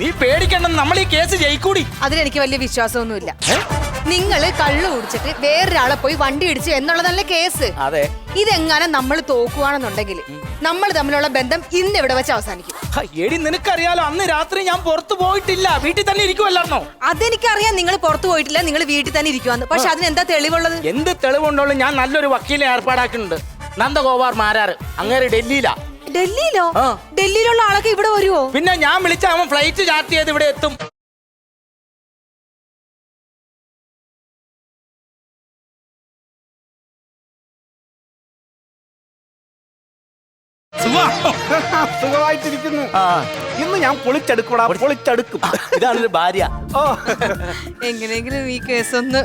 നീ പേടിക്കണ്ടെന്ന്, നമ്മൾ ഈ കേസ് ജയിക്കൂടി. അതിലെനിക്ക് വലിയ വിശ്വാസമൊന്നുമില്ല. നിങ്ങള് കള്ളു കുടിച്ചിട്ട് വേറൊരാളെ പോയി വണ്ടി ഇടിച്ചു എന്നുള്ളതല്ല കേസ്. അതെ, ഇതെങ്ങനെ നമ്മൾ തോക്കുവാണെന്നുണ്ടെങ്കിൽ നമ്മൾ തമ്മിലുള്ള ബന്ധം ഇന്ന് ഇവിടെ വെച്ച് അവസാനിക്കും. എടി നിനക്കറിയാലോ, അന്ന് രാത്രി ഞാൻ പുറത്തു പോയിട്ടില്ല, വീട്ടിൽ തന്നെ ഇരിക്കുവല്ലായിരുന്നോ? അതെനിക്കറിയാം, നിങ്ങൾ പുറത്തു പോയിട്ടില്ല, നിങ്ങൾ വീട്ടിൽ തന്നെ ഇരിക്കുവാന്ന്. പക്ഷെ അതിനെന്താ തെളിവുള്ളത്? എന്ത് തെളിവുണ്ടോളും? ഞാൻ നല്ലൊരു വക്കീലിനെ ഏർപ്പാടാക്കുന്നുണ്ട്, നന്ദഗോപാൽ മാരാറ്. അങ്ങേര് ഡൽഹിയിലാ. ഡൽഹിയിലോ? ഡൽഹിയിലുള്ള ആളൊക്കെ ഇവിടെ വരുവോ? പിന്നെ ഞാൻ വിളിച്ച അവൻ ഫ്ലൈറ്റ് ചാർട്ട് ചെയ്ത് ഇവിടെ എത്തും. സുഖമായിട്ടിരിക്കുന്നു. ഇന്ന് ഞാൻ പൊളിച്ചെടുക്കും. ഇതാണ് ഭാര്യ. എങ്ങനെയെങ്കിലും ഈ കേസ് ഒന്ന്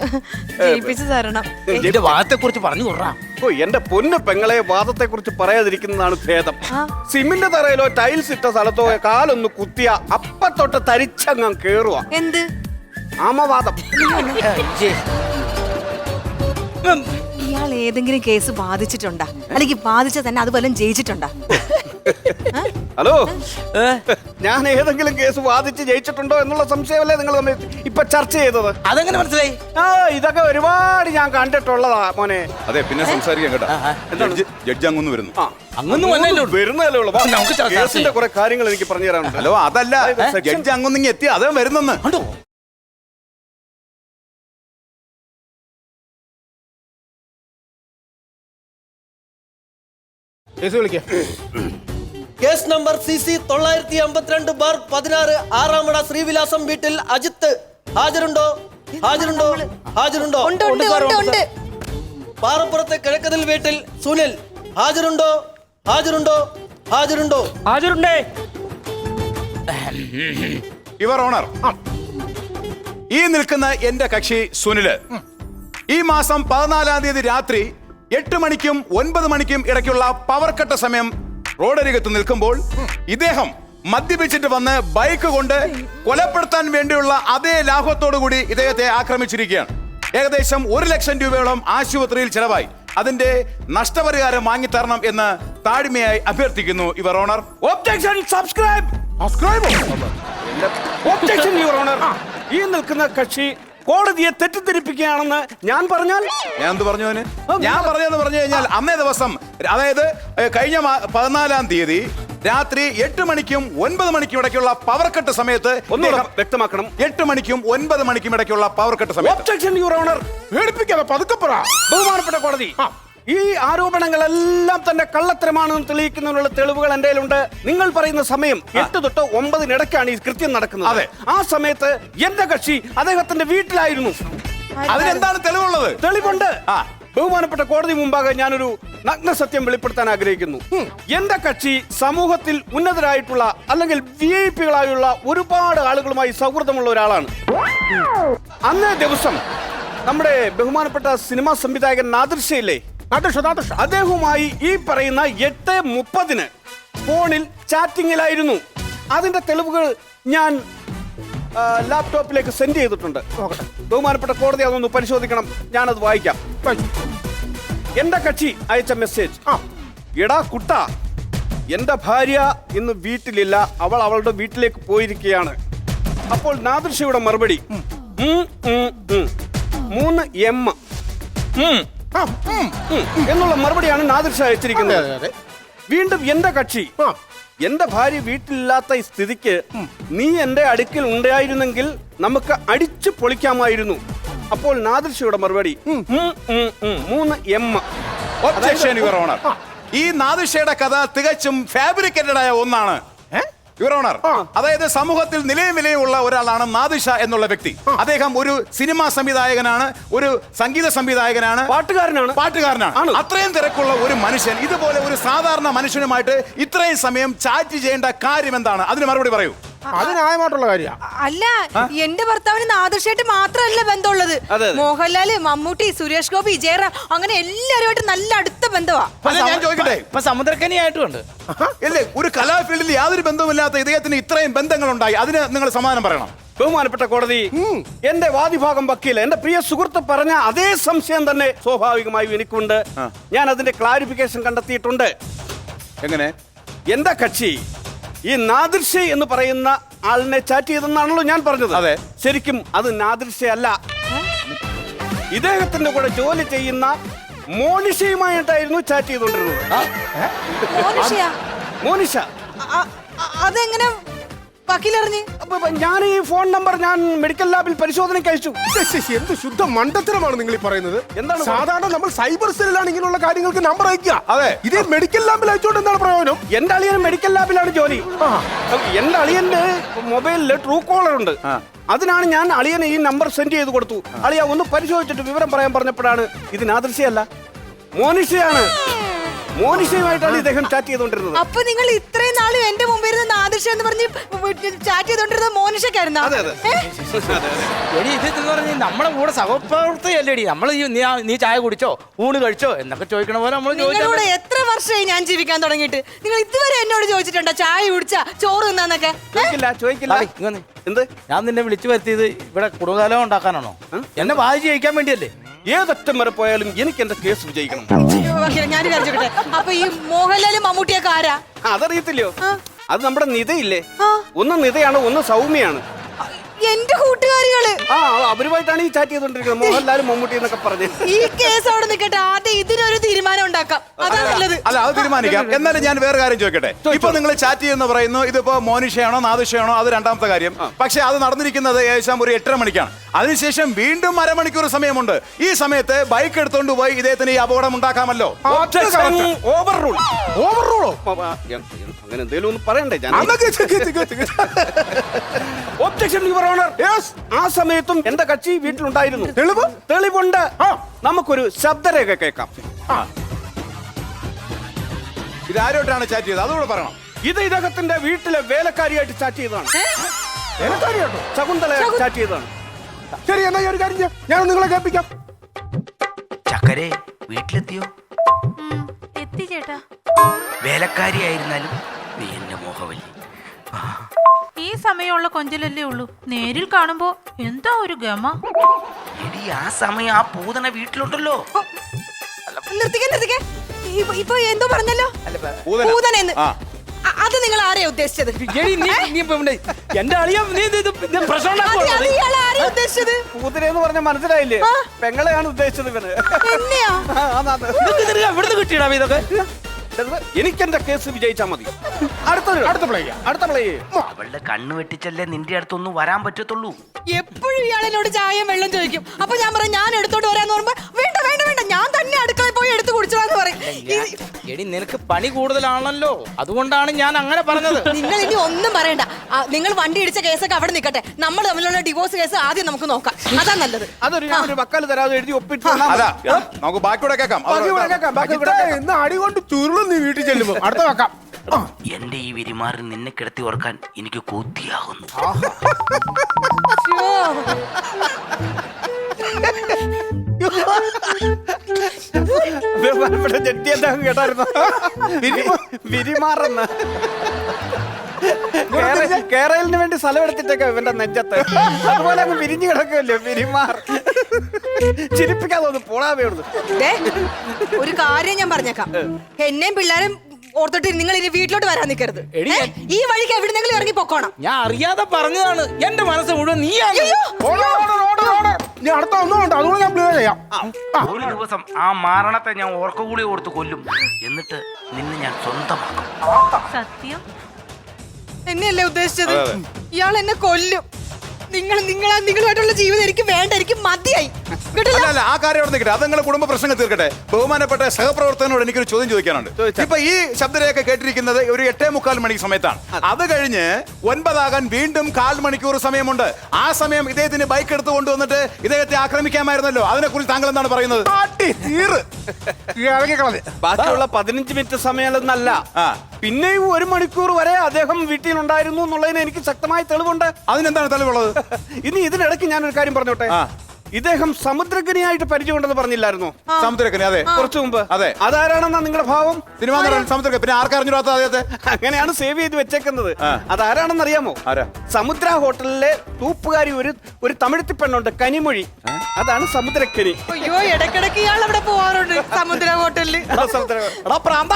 ജയിപ്പിച്ചു തരണം. എന്റെ വാദത്തെ കുറിച്ച് പറഞ്ഞു കൊറാ. ഓ, എന്റെ പൊന്ന് പെങ്ങളെ, വാദത്തെ കുറിച്ച് പറയാതിരിക്കുന്നതാണ് ഭേദം. സിമന്റ് തറയിലോ ടൈൽസ് ഇട്ട സ്ഥലത്തോ കാലൊന്ന് കുത്തിയ അപ്പ തൊട്ട് തരിച്ചങ്ങ് കേറുക. എന്ത് ആമവാദം? ഇയാൾ ഏതെങ്കിലും കേസ് ബാധിച്ചിട്ടുണ്ടാ? അല്ലെങ്കിൽ ബാധിച്ച തന്നെ അത് വല്ലതും ജയിച്ചിട്ടുണ്ടാ? ഹലോ, ഞാൻ ഏതെങ്കിലും കേസ് വാദിച്ച് ജയിച്ചിട്ടുണ്ടോ എന്നുള്ള സംശയമല്ലേ നിങ്ങൾ ഇപ്പൊ ചർച്ച ചെയ്തത്? അതെങ്ങനെ മനസ്സിലായി? ഇതൊക്കെ ഒരുപാട് ഞാൻ കണ്ടിട്ടുള്ളതാ മോനെ. അതെ, പിന്നെ സംസാരിക്കാം കേട്ടോ. ജഡ്ജി അങ്ങൊന്ന് വരുന്നു. വരുന്നതല്ലേ ഉള്ളൂ. കേസിന്റെ കുറെ കാര്യങ്ങൾ എനിക്ക് പറഞ്ഞു തരാനുണ്ട്. ഹലോ, അതല്ല, ജഡ്ജി അങ്ങൊന്നിങ്ങി എത്തി, അതേ വരുന്നെന്ന്. കേസ് നമ്പർ CC 952/16 ആറാമട ശ്രീവിലാസം വീട്ടിൽ അജിത്ത് ഹാജരുണ്ടോ? പാറപ്പുറത്തെ കിഴക്കതിൽ വീട്ടിൽ സുനിൽ ഹാജരുണ്ടോ? യുവർ ഓണർ, ഈ നിൽക്കുന്ന എന്റെ കക്ഷി സുനില് ഈ മാസം 14-ാം തീയതി രാത്രി 8 മണിക്കും 9 മണിക്കും ഇടയ്ക്കുള്ള പവർ കട്ട് സമയം റോഡരികത്ത് നിൽക്കുമ്പോൾ ഇദ്ദേഹം മദ്യപിച്ചിട്ട് വന്ന് ബൈക്ക് കൊണ്ട് കൊലപ്പെടുത്താൻ വേണ്ടിയുള്ള അതേ ലാഘവത്തോടു കൂടി ഇദ്ദേഹത്തെ ആക്രമിച്ചിരിക്കുകയാണ്. ഏകദേശം 1 ലക്ഷം രൂപയോളം ആശുപത്രിയിൽ ചെലവായി. അതിന്റെ നഷ്ടപരിഹാരം വാങ്ങിത്തരണം എന്ന് താഴ്മയായി അഭ്യർത്ഥിക്കുന്നു your honour. Objection. Objection your owner. ഈ നിൽക്കുന്ന കക്ഷി കോടതിയെ തെറ്റിദ്ധരിപ്പിക്കുകയാണെന്ന് ഞാൻ പറഞ്ഞാൽ ഞാൻ എന്ത് പറഞ്ഞു? ഞാൻ പറഞ്ഞെന്ന് പറഞ്ഞു കഴിഞ്ഞാൽ അന്നേ ദിവസം, അതായത് കഴിഞ്ഞ 14-ാം തീയതി രാത്രി 8 മണിക്കും 9 മണിക്കും ഇടയ്ക്കുള്ള പവർ കട്ട് സമയത്ത് വ്യക്തമാക്കണം. 8 മണിക്കും 9 മണിക്കും ഇടയ്ക്കുള്ള പവർ കട്ട് സമയത്ത്. Objection your honour. പേടിപ്പിക്കാതെ പതുക്കെ പറ. ബഹുമാനപ്പെട്ട കോടതി, ഈ ആരോപണങ്ങളെല്ലാം തന്നെ കള്ളത്തരമാണെന്ന് തെളിയിക്കുന്നതിനുള്ള തെളിവുകൾ എന്റെ കയ്യിലുണ്ട്. നിങ്ങൾ പറയുന്ന സമയം 8 തൊട്ട് 9 ഇടയ്ക്കാണ് ഈ കൃത്യം നടക്കുന്നത്. അതെ, ആ സമയത്ത് എന്റെ കക്ഷി അദ്ദേഹത്തിന്റെ വീട്ടിലായിരുന്നു. അതിനെന്താണ് തെളിവുള്ളത്? തെളിവുണ്ട്. ബഹുമാനപ്പെട്ട കോടതി മുമ്പാകെ ഞാനൊരു നഗ്ന സത്യം വെളിപ്പെടുത്താൻ ആഗ്രഹിക്കുന്നു. എന്റെ കക്ഷി സമൂഹത്തിൽ ഉന്നതരായിട്ടുള്ള അല്ലെങ്കിൽ VIP-കളായുള്ള ഒരുപാട് ആളുകളുമായി സൗഹൃദമുള്ള ഒരാളാണ്. അന്നേ ദിവസം നമ്മുടെ ബഹുമാനപ്പെട്ട സിനിമാ സംവിധായകൻ നാദിർഷയില്ലേ, അദ്ദേഹവുമായി ഈ പറയുന്ന 8:30 ഫോണിൽ ചാറ്റിങ്ങിലായിരുന്നു. അതിന്റെ തെളിവുകൾ ഞാൻ ലാപ്ടോപ്പിലേക്ക് സെൻഡ് ചെയ്തിട്ടുണ്ട്. ബഹുമാനപ്പെട്ട കോടതി അതൊന്ന് പരിശോധിക്കണം. ഞാനത് വായിക്കാം. എന്റെ കക്ഷി അയച്ച മെസ്സേജ്: എടാ കുട്ട, എന്റെ ഭാര്യ ഇന്ന് വീട്ടിലില്ല, അവൾ അവളുടെ വീട്ടിലേക്ക് പോയിരിക്കുകയാണ്. അപ്പോൾ നാദിർഷയുടെ മറുപടി 3 M എന്നുള്ള മറുപടിയാണ് നാദിർഷ അയച്ചിരിക്കുന്നത്. വീണ്ടും എന്റെ കക്ഷി: എന്റെ ഭാര്യ വീട്ടിലില്ലാത്ത ഈ സ്ഥിതിക്ക് നീ എന്റെ അടുക്കൽ ഉണ്ടായിരുന്നെങ്കിൽ നമുക്ക് അടിച്ചു പൊളിക്കാമായിരുന്നു. അപ്പോൾ നാദിർഷയുടെ മറുപടി 3 M. Objection your owner. ഈ നാദിർഷയുടെ കഥ തികച്ചും ഫാബ്രിക്കേറ്റഡ് ആയ ഒന്നാണ് യുവർ ഓണർ. അതായത് സമൂഹത്തിൽ നിലയും വിലയുള്ള ഒരാളാണ് നാദിർഷ എന്നുള്ള വ്യക്തി. അദ്ദേഹം ഒരു സിനിമാ സംവിധായകനാണ്, ഒരു സംഗീത സംവിധായകനാണ്, പാട്ടുകാരനാണ്. അത്രയും തിരക്കുള്ള ഒരു മനുഷ്യൻ ഇതുപോലെ ഒരു സാധാരണ മനുഷ്യനുമായിട്ട് ഇത്രയും സമയം ചാറ്റ് ചെയ്യേണ്ട കാര്യം എന്താണ്? അതിന് മറുപടി പറയൂ. അത് ന്യായമായിട്ടുള്ള കാര്യമാണ്. അല്ല, എന്റെ ഭർത്താവിന് നാദിർഷയായിട്ട് മാത്രമല്ല ബന്ധമുള്ളത്. മോഹൻലാല്, മമ്മൂട്ടി, സുരേഷ് ഗോപി, ജയറാം, അങ്ങനെ എല്ലാവരുമായിട്ട് നല്ല അടുത്ത ബന്ധമാ. ഞാൻ ചോദിക്കട്ടെ, സമുദ്രക്കനിയായിട്ടുണ്ട് അല്ലേ? ഒരു കലാഫീൽഡിൽ യാതൊരു ബന്ധവുമില്ലാത്ത ഇദ്ദേഹത്തിന് ഇത്രയും ബന്ധങ്ങൾ ഉണ്ടായി. അതിന് നിങ്ങൾ സമാധാനം പറയണം. ബഹുമാനപ്പെട്ട കോടതി, എന്റെ വാദിഭാഗം വക്കീൽ, എന്റെ പ്രിയ സുഹൃത്ത് പറഞ്ഞ അതേ സംശയം തന്നെ സ്വാഭാവികമായും എനിക്കുണ്ട്. ഞാൻ അതിന്റെ ക്ലാരിഫിക്കേഷൻ കണ്ടെത്തിയിട്ടുണ്ട്. എങ്ങനെ? എന്റെ കക്ഷി ഈ നാദിർഷ എന്ന് പറയുന്ന ആളിനെ ചാറ്റ് ചെയ്തെന്നാണല്ലോ ഞാൻ പറഞ്ഞത്. അതെ. ശരിക്കും അത് നാദിർഷ അല്ല. ഇദ്ദേഹത്തിന്റെ കൂടെ ജോലി ചെയ്യുന്ന മോനിഷയുമായിട്ടായിരുന്നു ചാറ്റ് ചെയ്തുകൊണ്ടിരുന്നത്. മോനിഷയാ? മോനിഷ. അതെങ്ങനെ വക്കീലറിഞ്ഞ്? ഞാൻ ഈ ഫോൺ നമ്പർ ഞാൻ മെഡിക്കൽ ലാബിൽ പരിശോധനയ്ക്ക് അയച്ചു. എന്ത് ശുദ്ധ മണ്ടത്തരമാണ് നിങ്ങൾ ഈ പറയുന്നത്? എന്താണ് സാധാരണ നമ്മൾ സൈബർ സെല്ലിലാണ് ഇങ്ങനെയുള്ള കാര്യങ്ങൾക്ക് നമ്പർ അയക്കുക. അതെ. ഇതേ മെഡിക്കൽ ലാബിൽ അയച്ചുകൊണ്ട് എന്താണ് പ്രയോജനം? എന്റെ അളിയൻ മെഡിക്കൽ ലാബിലാണ് ജോലി. എന്റെ അളിയന്റെ മൊബൈലിൽ ട്രൂ കോളർ ഉണ്ട്. അതിനാണ് ഞാൻ അളിയന് ഈ നമ്പർ സെൻഡ് ചെയ്ത് കൊടുത്തു. അളിയ ഒന്ന് പരിശോധിച്ചിട്ട് വിവരം പറയാൻ പറഞ്ഞപ്പോഴാണ് ഇത് നാദിർഷയല്ല, മോനിഷയാണ്. മോനിഷയുമായിട്ടാണ് ഇദ്ദേഹം ചാറ്റ് ചെയ്തുകൊണ്ടിരുന്നത്. അപ്പൊ നിങ്ങൾ ഇത്രയും നാളും എന്റെ മുമ്പിൽ നിന്ന് നാദിർഷ എന്ന് പറഞ്ഞ് ചാറ്റ് ചെയ്തോണ്ടിരുന്നത് മോനിഷക്കായിരുന്നോ? അതെ അതെ. എടി ഇത് പറഞ്ഞ് നമ്മുടെ കൂടെ സഹപ്രവർത്തകയല്ലേടി. നമ്മൾ നീ ചായ കുടിച്ചോ ഊണ് കഴിച്ചോ എന്നൊക്കെ ചോദിക്കണ പോലെ നമ്മൾ നിങ്ങളോട് എത്ര വർഷമായി ഞാൻ ജീവിക്കാൻ തുടങ്ങിയിട്ട്? നിങ്ങൾ ഇതുവരെ എന്നോട് ചോദിച്ചിട്ടുണ്ടോ ചായ കുടിച്ചാ ചോറ് തിന്നാന്നൊക്കെ? ചോദിക്കില്ല. എന്ത്? ഞാൻ നിന്നെ വിളിച്ചു വരുത്തിയത് ഇവിടെ കുടുംബകലം ഉണ്ടാക്കാനാണോ? എന്നെ വായിച്ച് ജയിക്കാൻ വേണ്ടിയല്ലേ? ഏതറ്റം വരെ പോയാലും എനിക്ക് എന്റെ കേസ് വിജയിക്കണം. ഞാൻ വിചാരിച്ചോട്ടെ, അപ്പൊ ഈ മോഹൻലാലും മമ്മൂട്ടിയൊക്കെ ആരാ? അതറിയത്തില്ലയോ? അത് നമ്മുടെ നിതയില്ലേ, ഒന്ന് നിതയാണ്, ഒന്ന് സൗമ്യയാണ്. എന്റെ കൂട്ടുകാരികള്. അവരുമായിട്ടാണ് ഈ ചാറ്റ് ചെയ്തോണ്ടിരിക്കുന്നത്, മോഹൻലാലും മമ്മൂട്ടി എന്നൊക്കെ പറഞ്ഞ്. ഈ കേസ് അവിടെ നിൽക്കട്ടെ, ആദ്യം ഇതിനൊരു തീരുമാനം ഉണ്ടാക്കാം. അതാ നല്ലത്. അല്ല, അത് തീരുമാനിക്കാം. എന്നാലും ഞാൻ വേറെ കാര്യം ചോദിക്കട്ടെ. ഇപ്പൊ നിങ്ങൾ ചാറ്റ് ചെയ്യുന്ന പറയുന്നു ഇതിപ്പോ മോനിഷയാണോ നാദിർഷയാണോ, അത് രണ്ടാമത്തെ കാര്യം. പക്ഷെ അത് നടന്നിരിക്കുന്നത് ഏകദേശം ഒരു 8:30 മണിക്കാണ്. അതിനുശേഷം വീണ്ടും അരമണിക്കൂർ സമയമുണ്ട്. ഈ സമയത്ത് ബൈക്ക് എടുത്തോണ്ട് പോയി ഇദ്ദേഹത്തിന് ഈ അപകടം ഉണ്ടാക്കാമല്ലോ. Over rule. ഓവർ റൂളോ? അങ്ങനെ എന്തെങ്കിലും ഒന്ന് പറയണ്ടേ? Objection your honour. ആ സമയത്തും എന്റെ കക്ഷി വീട്ടിലുണ്ടായിരുന്നു. തെളിവുണ്ട്. നമുക്കൊരു ശബ്ദരേഖ കേൾക്കാം. ഇതാരോട്ടാണ് ചാറ്റ് ചെയ്തത് അതുകൂടെ പറയണം. ഇത് ഇദ്ദേഹത്തിന്റെ വീട്ടിലെ വേലക്കാരിയായിട്ട് ചാറ്റ് ചെയ്തതാണ്. ശകുന്തള ചാറ്റ് ചെയ്തതാണ്. ശരി, എന്നാ ഒരു കാര്യം ചെയ്യാം, ഞാൻ നിങ്ങളെ കേൾപ്പിക്കാം. ചക്കരെ വീട്ടിലെത്തിയോ? എത്തി ചേട്ടാ. വേലക്കാരിയായിരുന്നാലും നീ എന്റെ മോഹവല്ലി. ഈ സമയമുള്ള കൊഞ്ചലല്ലേ ഉള്ളൂ, നേരിൽ കാണുമ്പോ എന്താ ഒരു ഗമ. എടി ആ സമയം ആ പൂതന വീട്ടിലുണ്ടല്ലോ. നിർത്തിക്കേ. ഇപ്പൊ എന്തോ പറഞ്ഞല്ലോ, പൂതനെന്ന്. അത് നിങ്ങൾ ആരെയാ ഉദ്ദേശിച്ചത്? എന്റെ അളിയ ഉദ്ദേശിച്ചത് പൂതനെന്ന് പറഞ്ഞ മനസ്സിലായില്ലേ? പെങ്ങളെയാണ് ഉദ്ദേശിച്ചത് ഇവന്. എന്നെയാ? എവിടുന്ന് കിട്ടിയടാ ഇതൊക്കെ? എനിക്കെന്റെ കേസ് വിജയിച്ചാ മതി. അടുത്ത പ്ലേ. അവളുടെ കണ്ണ് വെട്ടിച്ചല്ലേ നിന്റെ അടുത്തൊന്നും വരാൻ പറ്റത്തുള്ളൂ. എപ്പോഴും ഇയാളെന്നോട് ചായയും വെള്ളം ചോദിക്കും. അപ്പൊ ഞാൻ പറയും ഞാൻ എടുത്തോണ്ട് വരാന്ന് പറയുമ്പോ വേണ്ട ഞാൻ തന്നെ അടുക്കളയിൽ പോയി എടുത്ത് കുടിച്ചോളാന്ന് പറയും. എടി നിനക്ക് പണി കൂടുതലാണല്ലോ, അതുകൊണ്ടാണ് ഞാൻ അങ്ങനെ പറഞ്ഞത്. നിങ്ങൾ ഇനി ഒന്നും പറയണ്ട. നിങ്ങൾ വണ്ടി ഇടിച്ച കേസൊക്കെ അവിടെ നിൽക്കട്ടെ. നമ്മൾ തമ്മിലുള്ള ഡിവോഴ്സ് കേസ് ആദ്യം നമുക്ക് നോക്കാം. അതാ നല്ലത്. അതൊരു വക്കാല് തരാതെ എഴുതി ഒപ്പിട്ട് അല്ല, നമുക്ക് ബാക്കിയൂടെ കേൾക്കാം. ഇന്ന് അടി കൊണ്ട് ചുരുളും നീ വീട്ടിൽ ചെല്ലുമ്പോ അടുത്ത വെക്കാം. എന്റെ ഈ വിരിമാറിൽ നിന്നെ കിടത്തി ഓർക്കാൻ എനിക്ക് കൊതിയാകുന്നു. കേട്ടായിരുന്നു വിരിമാറെന്ന്. കേരളിന് വേണ്ടി സ്ഥലം എടുത്തിട്ടൊക്കെ ഇവന്റെ നെഞ്ചത്ത് അതുപോലെ അങ്ങ് വിരിഞ്ഞു കിടക്കുമല്ലോ വിരിമാർ. ചിരിപ്പിക്കാതെ ഒന്ന് പോളാവേ. ഒരു കാര്യം ഞാൻ പറഞ്ഞേക്കാം, എന്നെയും പിള്ളേരും ഓർത്തിട്ട് നിങ്ങൾ ഇനി വീട്ടിലോട്ട് വരാൻ നിൽക്കരുത്. ഈ വഴിക്ക് എവിടെന്നെങ്കിലും ഇറങ്ങി പൊക്കോണം. ഞാൻ അറിയാതെ പറഞ്ഞതാണ്. എന്റെ മനസ്സ് മുഴുവൻ നീയാണ്. ഞാൻ അടുത്ത ഒന്നുമുണ്ട്, അതുകൊണ്ട് ഞാൻ ക്ലിയർ ചെയ്യാം. ഒരു ദിവസം ആ മാരണത്തെ ഞാൻ ഓർക്കകൂടി ഓർത്ത് കൊല്ലും. എന്നിട്ട് നിന്നെ ഞാൻ സ്വന്തമാക്കും. സത്യം. എന്നെയല്ലേ ഉദ്ദേശിച്ചത്? ഇയാൾ എന്നെ കൊല്ലും. നിങ്ങളുമായിട്ടുള്ള ജീവിതം എനിക്ക് വേണ്ട, എനിക്ക് മതിയായി. അല്ല, ആ കാര്യം അവിടെ നിൽക്കട്ടെ. അത് നിങ്ങളുടെ കുടുംബ പ്രശ്നങ്ങൾ തീർക്കട്ടെ. ബഹുമാനപ്പെട്ട സഹപ്രവർത്തകനോട് എനിക്കൊരു ചോദ്യം ചോദിക്കാനുണ്ട്. ഇപ്പൊ ഈ ശബ്ദരേഖ കേട്ടിരിക്കുന്നത് ഒരു 8:45 മണി സമയത്താണ്. അത് കഴിഞ്ഞ് 9 ആകാൻ വീണ്ടും 1/4 മണിക്കൂർ സമയമുണ്ട്. ആ സമയം ഇദ്ദേഹത്തിന് ബൈക്ക് എടുത്ത് കൊണ്ടുവന്നിട്ട് ഇദ്ദേഹത്തെ ആക്രമിക്കാമായിരുന്നല്ലോ. അതിനെ കുറിച്ച് താങ്കൾ എന്താണ് പറയുന്നത്? ബാക്കിയുള്ള 15 മിനിറ്റ് സമയമല്ല, പിന്നെയും 1 മണിക്കൂർ വരെ അദ്ദേഹം വീട്ടിലുണ്ടായിരുന്നു എന്നുള്ളതിന് എനിക്ക് ശക്തമായ തെളിവുണ്ട്. അതിനെന്താണ് തെളിവുള്ളത്? ഇനി ഇതിനിടയ്ക്ക് ഞാനൊരു കാര്യം പറഞ്ഞോട്ടെ. ഇദ്ദേഹം സമുദ്രക്കനിയായിട്ട് പരിചയമുണ്ടെന്ന് പറഞ്ഞില്ലായിരുന്നോ? സമുദ്രക്കനി, അതെ. കുറച്ചു മുമ്പ്. അതെ. അതാരാണെന്നാ നിങ്ങളുടെ ഭാവം? സിനിമ സമുദ്രക്കനി. പിന്നെ ആർക്കറിഞ്ഞൂടാത്ത അദ്ദേഹത്തെ? അങ്ങനെയാണ് സേവ് ചെയ്ത് വെച്ചേക്കുന്നത്. അതാരാണെന്ന് അറിയാമോ? ആരാ? സമുദ്ര ഹോട്ടലിലെ തൂപ്പുകാരി ഒരു തമിഴത്തി പെണ്ണുണ്ട്, കനിമൊഴി. അതാണ് സമുദ്രക്കനി. അയ്യോ, ഇടക്കിടക്ക് ഇയാൾ അവിടെ പോവാറുണ്ട് സമുദ്ര ഹോട്ടലില്. എടാ പ്രാന്ത,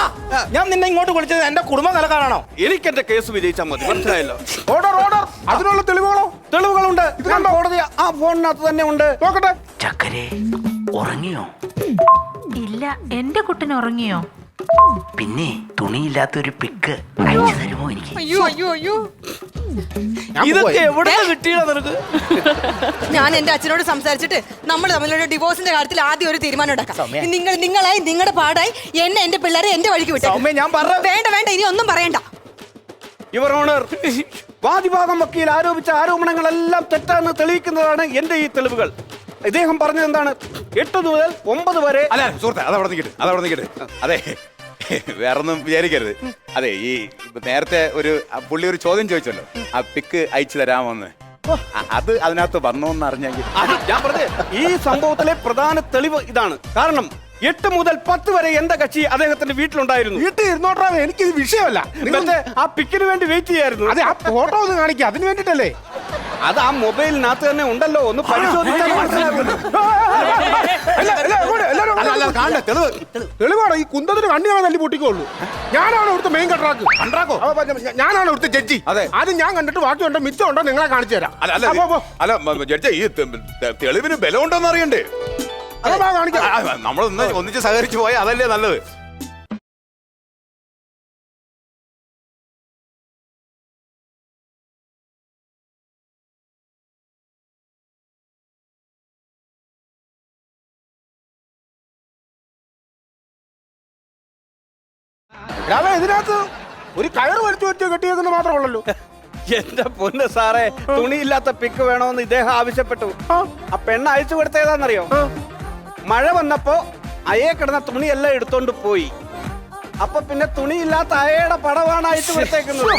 ഞാൻ നിന്നെ ഇങ്ങോട്ട് വിളിച്ചത് എന്റെ കുടുംബം നിലക്കാനാണോ? എനിക്ക് എന്റെ കേസ് വിജയിച്ചാൽ മതി, മനസ്സിലായല്ലോ? Order order. അതിനുള്ള തെളിവുകളോ? തെളിവുകളുണ്ട്. കോടതി ആ ഫോണിനകത്ത് തന്നെ ഉണ്ട്. നോക്കട്ടെ. ചക്കരെ ഉറങ്ങിയോ? ഇല്ല, എന്റെ കുട്ടൻ ഉറങ്ങിയോ? പിന്നെ തുണിയില്ലാത്തൊരു പിക്ക് അയച്ചു തരുമോ എനിക്ക്? അയ്യോ അയ്യോ അയ്യോ, ഇതൊക്കെ എവിടെ കിട്ടിയതാ നിനക്ക്? ഞാൻ എന്റെ അച്ഛനോട് സംസാരിച്ചിട്ട് നമ്മൾ തമ്മിലുള്ള ഡിവോഴ്സിന്റെ കാര്യത്തിൽ ആദ്യം ഒരു തീരുമാനം എടുക്കാം. നിങ്ങളായി നിങ്ങളുടെ പാടായി എന്റെ പിള്ളേരെ എന്റെ വഴിക്ക് വിട്ടു. ഞാൻ പറഞ്ഞ വേണ്ട വേണ്ട, ഇനി ഒന്നും പറയണ്ട. യുവർ ഓണർ, വാദിഭാഗം വക്കീൽ ആരോപിച്ച ആരോപണങ്ങളെല്ലാം തെറ്റാണെന്ന് തെളിയിക്കുന്നതാണ് എന്റെ ഈ തെളിവുകൾ. ഇദ്ദേഹം പറഞ്ഞത് എന്താണ്? 8 മുതൽ 9 വരെ. അല്ല സുഹൃത്തെ, അതവിടെ നിൽക്കട്ടെ. അതെ, വേറൊന്നും വിചാരിക്കരുത്. അതെ, ഈ നേരത്തെ പുള്ളി ഒരു ചോദ്യം ചോദിച്ചല്ലോ, ആ പിക്ക് അയച്ചു തരാമോന്ന്. അത് അതിനകത്ത് വന്നോന്ന് അറിഞ്ഞെങ്കിൽ. ഞാൻ പറഞ്ഞത് ഈ സംഭവത്തിലെ പ്രധാന തെളിവ് ഇതാണ്. കാരണം 8 മുതൽ 10 വരെ എന്റെ കക്ഷി അദ്ദേഹത്തിന്റെ വീട്ടിലുണ്ടായിരുന്നു. വീട്ടിൽ ഇരുന്നോട്ടാ, എനിക്കിത് വിഷയമല്ല. എന്നിട്ട് ആ പിക്കിന് വേണ്ടി വെയിറ്റ് ചെയ്യായിരുന്നു. അതെ, ആ ഫോട്ടോ ഒന്ന് കാണിക്കുക, അതിന് വേണ്ടിട്ടല്ലേ? അത് ആ മൊബൈലിനകത്ത് തന്നെ ഉണ്ടല്ലോ, ഒന്ന് പരിശോധിച്ചാൽ മനസ്സിലാകുമല്ലോ. തെളിവാണോ? ഈ കുന്തത്തിന് കണ്ണിയാണ് തല്ലി പൊട്ടിക്കുള്ളൂ. ഞാനാണ് ഇവിടുത്തെ മെയിൻ കൺട്രാക്ട്. ഞാനാണ് ഇവിടുത്തെ ജഡ്ജി. അതെ. ആദ്യം ഞാൻ കണ്ടിട്ട് ബാക്കിയുണ്ടോ മിച്ചം ഉണ്ടോ നിങ്ങളെ കാണിച്ചു തരാം. അല്ല ജഡ്ജെ, ഈ തെളിവിന് ബലമുണ്ടോന്ന് അറിയണ്ടേ? നമ്മൾ ഒന്നിച്ച് സഹകരിച്ചു പോയാൽ അതല്ലേ നല്ലത്. ഇതിനകത്ത് ഒരു കയറ് വലിച്ചു വെച്ച് കെട്ടിയേക്കുന്ന മാത്രമേ ഉള്ളല്ലോ. എന്റെ പൊന്ന് സാറേ, തുണിയില്ലാത്ത പിക്ക് വേണമെന്ന് ഇദ്ദേഹം ആവശ്യപ്പെട്ടു. ആ പെണ്ണ് അയച്ചു കൊടുത്തേതാന്നറിയോ? മഴ വന്നപ്പോ അയേ കിടന്ന തുണിയെല്ലാം എടുത്തോണ്ട് പോയി. അപ്പൊ പിന്നെ തുണിയില്ലാത്ത അയയുടെ പടമാണ് അയച്ചു കൊടുത്തേക്കുന്നത്.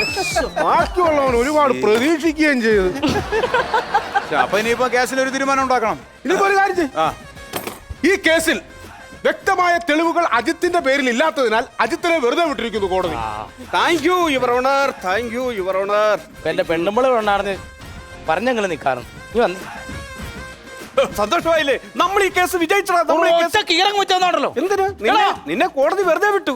ബാക്കിയുള്ളവൻ ഒരുപാട് പ്രതീക്ഷിക്കുകയും ചെയ്തു. അപ്പൊ ഇനിയിപ്പോ കേസിൽ ഒരു തീരുമാനം ഉണ്ടാക്കണം. ഇനിയിപ്പോ ഒരു കാര്യം ചെയ്യ്. ഈ കേസിൽ വ്യക്തമായ തെളിവുകൾ അജിത്തിന്റെ പേരിൽ ഇല്ലാത്തതിനാൽ അജിത്തിനെ വെറുതെ വിട്ടിരിക്കുന്നു കോടതി. Thank you your honour, thank you your honour. എന്റെ പെണ്ണുമ്പള് ഉണ്ടാർന്ന് പറഞ്ഞെങ്കിലും നിക്കാറും. നീ വന്ന് സന്തോഷമായില്ലേ? നമ്മൾ ഈ കേസ് വിജയിച്ചോ? കീറങ്ങ് വെച്ചോണ്ടല്ലോ. എന്തിന്? നിന്നെ കോടതി വെറുതെ വിട്ടു.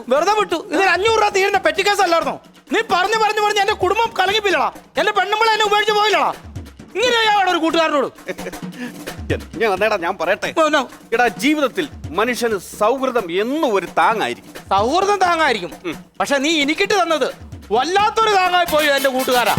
ഇത് 500 രൂപ തീരുന്ന പെറ്റി കേസ് അല്ലായിരുന്നോ? നീ പറഞ്ഞു എന്റെ കുടുംബം കലങ്ങിപ്പില്ലടാ. എന്റെ പെണ്ണുമ്പളെ എന്നെ ഉപയോഗിച്ച് പോയില്ലടാ. ഇങ്ങനെയാണ് ഒരു കൂട്ടുകാരനോട്. ഞാൻ പറയട്ടെ, എടാ, ജീവിതത്തിൽ മനുഷ്യന് സൗഹൃദം എന്നും ഒരു താങ്ങായിരിക്കും. സൗഹൃദം താങ്ങായിരിക്കും. പക്ഷെ നീ എനിക്കിട്ട് തന്നത് വല്ലാത്തൊരു താങ്ങായി പോയി എന്റെ കൂട്ടുകാരാ.